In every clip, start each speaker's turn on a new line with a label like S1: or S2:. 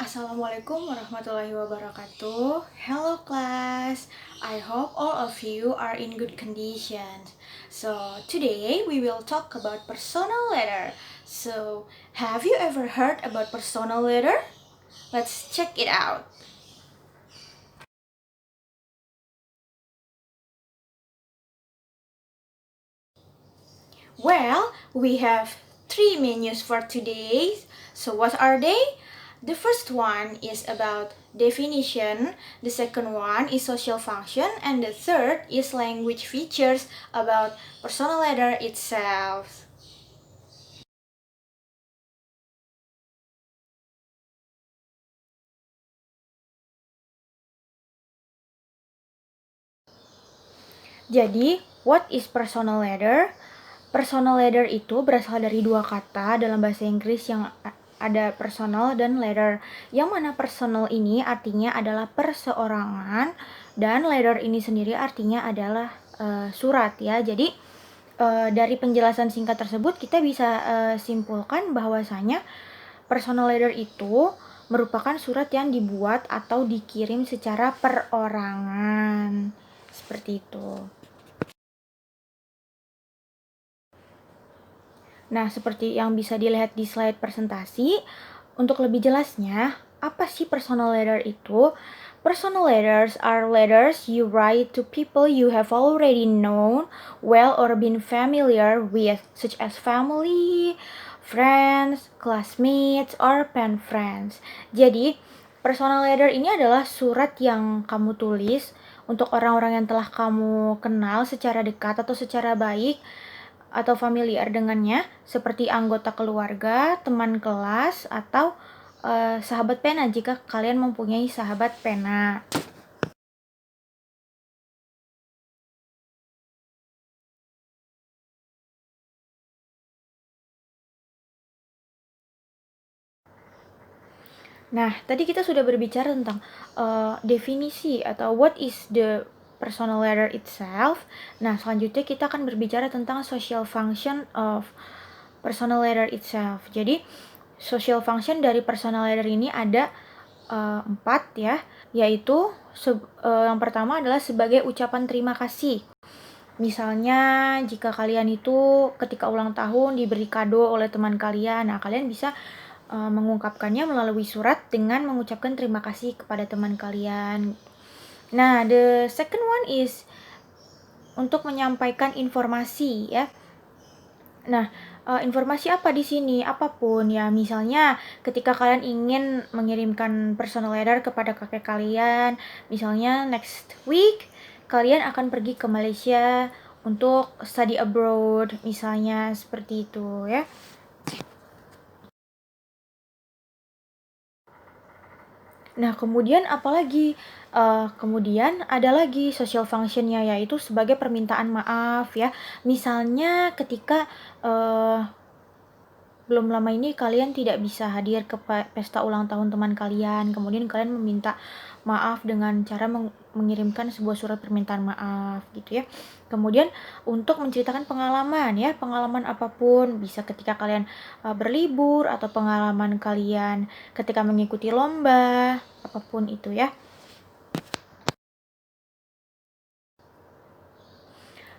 S1: Assalamualaikum warahmatullahi wabarakatuh. Hello class. I hope all of you are in good condition. So today we will talk about personal letter. So have you ever heard about personal letter? Let's check it out. Well, we have three menus for today. So what are they? The first one is about definition, the second one is social function, and the third is language features about personal letter itself. Jadi, what is personal letter? Personal letter itu berasal dari dua kata dalam bahasa Inggris yang ada personal dan letter. Yang mana personal ini artinya adalah perseorangan dan letter ini sendiri artinya adalah surat ya. Jadi dari penjelasan singkat tersebut kita bisa simpulkan bahwasanya personal letter itu merupakan surat yang dibuat atau dikirim secara perorangan. Seperti itu. Nah, seperti yang bisa dilihat di slide presentasi, untuk lebih jelasnya, apa sih personal letter itu? Personal letters are letters you write to people you have already known well or been familiar with, such as family, friends, classmates, or pen friends. Jadi, personal letter ini adalah surat yang kamu tulis untuk orang-orang yang telah kamu kenal secara dekat atau secara baik atau familiar dengannya, seperti anggota keluarga, teman kelas, atau sahabat pena jika kalian mempunyai sahabat pena. Nah, tadi kita sudah berbicara tentang definisi atau what is the personal letter itself. Nah, selanjutnya kita akan berbicara tentang social function of personal letter itself. Jadi, social function dari personal letter ini ada 4 ya, yaitu yang pertama adalah sebagai ucapan terima kasih. Misalnya jika kalian itu ketika ulang tahun diberi kado oleh teman kalian, nah kalian bisa mengungkapkannya melalui surat dengan mengucapkan terima kasih kepada teman kalian. Nah, the second one is untuk menyampaikan informasi ya. Nah, informasi apa di sini? Apapun ya, misalnya ketika kalian ingin mengirimkan personal letter kepada kakek kalian, misalnya next week kalian akan pergi ke Malaysia untuk study abroad, misalnya seperti itu ya. Nah, kemudian apalagi? Kemudian ada lagi social functionnya, yaitu sebagai permintaan maaf ya. Misalnya ketika belum lama ini kalian tidak bisa hadir ke pesta ulang tahun teman kalian, kemudian kalian meminta maaf dengan cara mengirimkan sebuah surat permintaan maaf gitu ya. Kemudian untuk menceritakan pengalaman ya, pengalaman apapun, bisa ketika kalian berlibur atau pengalaman kalian ketika mengikuti lomba, apapun itu ya.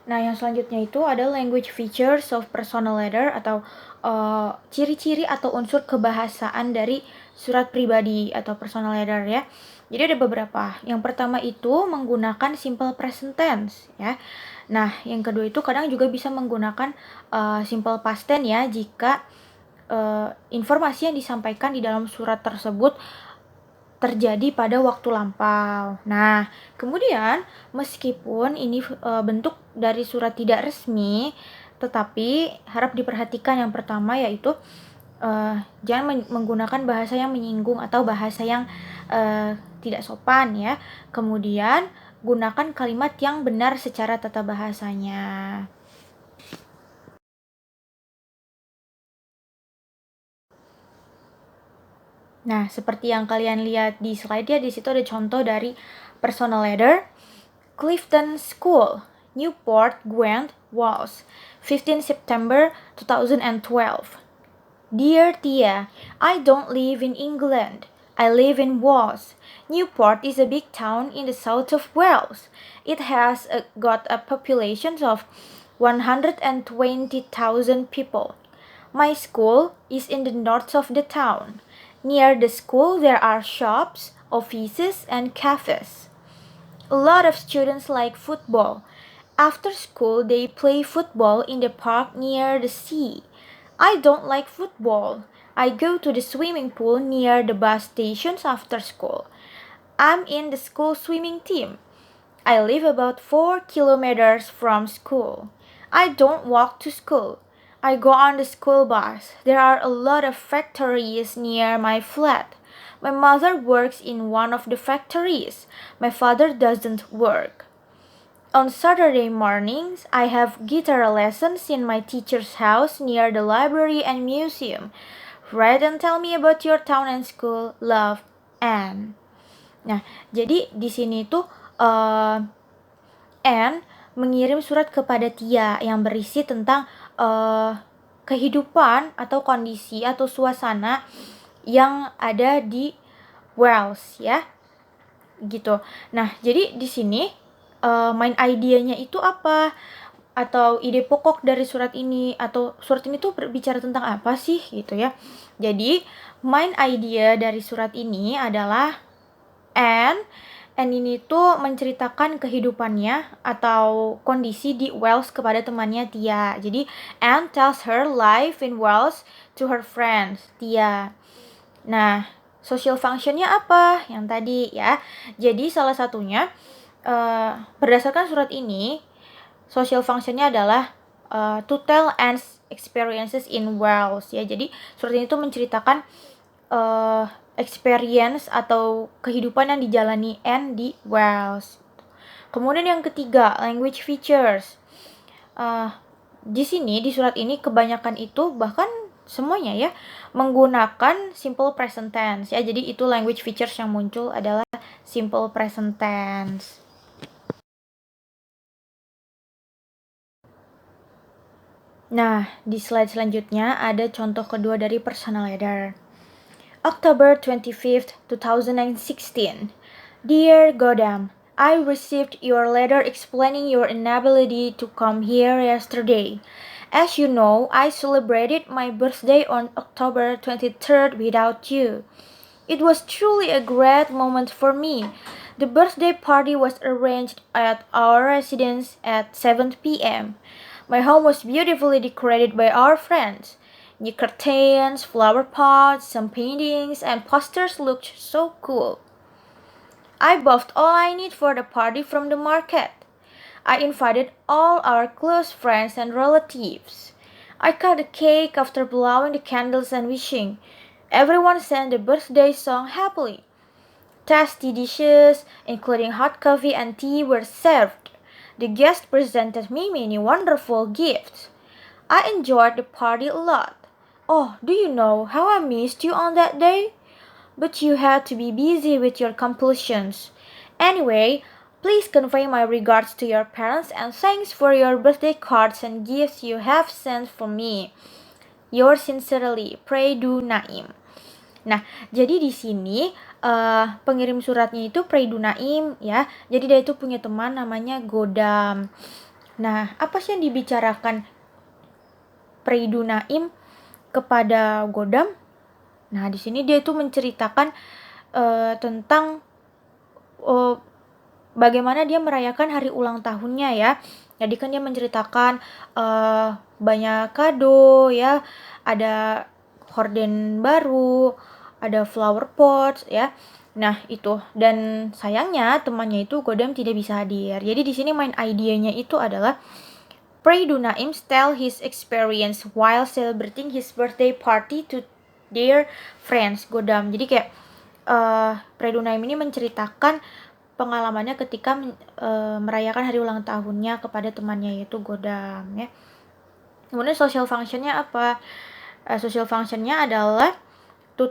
S1: Nah, yang selanjutnya itu ada language features of personal letter atau ciri-ciri atau unsur kebahasaan dari surat pribadi atau personal letter ya. Jadi ada beberapa. Yang pertama itu menggunakan simple present tense ya. Nah, yang kedua itu kadang juga bisa menggunakan simple past tense ya jika informasi yang disampaikan di dalam surat tersebut terjadi pada waktu lampau. Nah, kemudian meskipun ini bentuk dari surat tidak resmi, tetapi harap diperhatikan yang pertama yaitu jangan menggunakan bahasa yang menyinggung atau bahasa yang tidak sopan ya. Kemudian gunakan kalimat yang benar secara tata bahasanya. Nah, seperti yang kalian lihat di slide ya, di situ ada contoh dari personal letter. Clifton School, Newport, Gwent, Wales, 15 September 2012. Dear Tia, I don't live in England. I live in Wales. Newport is a big town in the south of Wales. It has got a population of 120,000 people. My school is in the north of the town. Near the school there are shops, offices, and cafes. A lot of students like football. After school, they play football in the park near the sea. I don't like football. I go to the swimming pool near the bus stations after school. I'm in the school swimming team. I live about 4 kilometers from school. I don't walk to school. I go on the school bus. There are a lot of factories near my flat. My mother works in one of the factories. My father doesn't work. On Saturday mornings, I have guitar lessons in my teacher's house near the library and museum. Write and tell me about your town and school. Love, Anne. Nah, jadi di sini tuh Anne mengirim surat kepada Tia yang berisi tentang kehidupan atau kondisi atau suasana yang ada di Wales ya, gitu. Nah, jadi di sini main idenya itu apa? Atau ide pokok dari surat ini, atau surat ini tuh berbicara tentang apa sih gitu ya. Jadi main idea dari surat ini adalah Anne ini tuh menceritakan kehidupannya atau kondisi di Wales kepada temannya Tia. Jadi Anne tells her life in Wales to her friends Tia. Nah, social functionnya apa? Yang tadi ya. Jadi salah satunya berdasarkan surat ini, social functionnya adalah to tell Anne's experiences in Wales ya. Jadi surat ini tuh menceritakan experience atau kehidupan yang dijalani Anne di Wales. Kemudian yang ketiga, language features. Di sini di surat ini kebanyakan itu bahkan semuanya ya menggunakan simple present tense ya. Jadi itu language features yang muncul adalah simple present tense. Nah, di slide selanjutnya ada contoh kedua dari personal letter. October 25th, 2016. Dear Godam, I received your letter explaining your inability to come here yesterday. As you know, I celebrated my birthday on October 23rd without you. It was truly a great moment for me. The birthday party was arranged at our residence at 7 p.m. My home was beautifully decorated by our friends. New curtains, flower pots, some paintings, and posters looked so cool. I bought all I need for the party from the market. I invited all our close friends and relatives. I cut a cake after blowing the candles and wishing. Everyone sang the birthday song happily. Tasty dishes, including hot coffee and tea, were served. The guests presented me many wonderful gifts. I enjoyed the party a lot. Oh, do you know how I missed you on that day? But you had to be busy with your compulsions. Anyway, please convey my regards to your parents and thanks for your birthday cards and gifts you have sent for me. Yours sincerely, Praidu Naim. Nah, jadi di sini pengirim suratnya itu Praidu Naim ya. Jadi dia itu punya teman namanya Godam. Nah, apa sih yang dibicarakan Praidu Naim kepada Godam? Nah, di sini dia itu menceritakan tentang bagaimana dia merayakan hari ulang tahunnya ya. Jadi kan dia menceritakan banyak kado ya, ada horden baru, ada flower pots ya. Nah, itu. Dan sayangnya temannya itu Godam tidak bisa hadir. Jadi di sini main idenya itu adalah Praidu Naim tell his experience while celebrating his birthday party to their friends Godam. Jadi kayak Praidu Naim ini menceritakan pengalamannya ketika merayakan hari ulang tahunnya kepada temannya yaitu Godam ya. Kemudian social functionnya apa? Social functionnya adalah to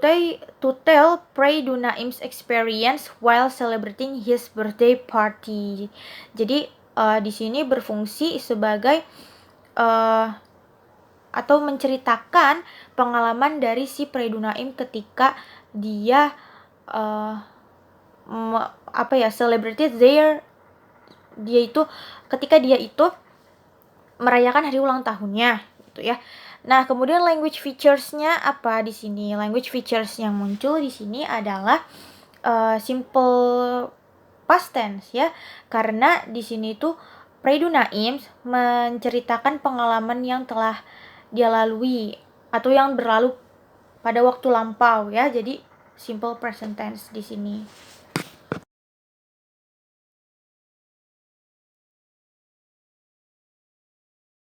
S1: tell Praidu Naim's experience while celebrating his birthday party. Jadi di sini berfungsi sebagai atau menceritakan pengalaman dari si Praidu Naim ketika dia celebrate ketika dia itu merayakan hari ulang tahunnya gitu ya. Nah, kemudian language features-nya apa di sini? Language features yang muncul di sini adalah simple past tense ya. Karena di sini tuh Praidu Naim menceritakan pengalaman yang telah dia lalui atau yang berlalu pada waktu lampau ya. Jadi simple present tense di sini.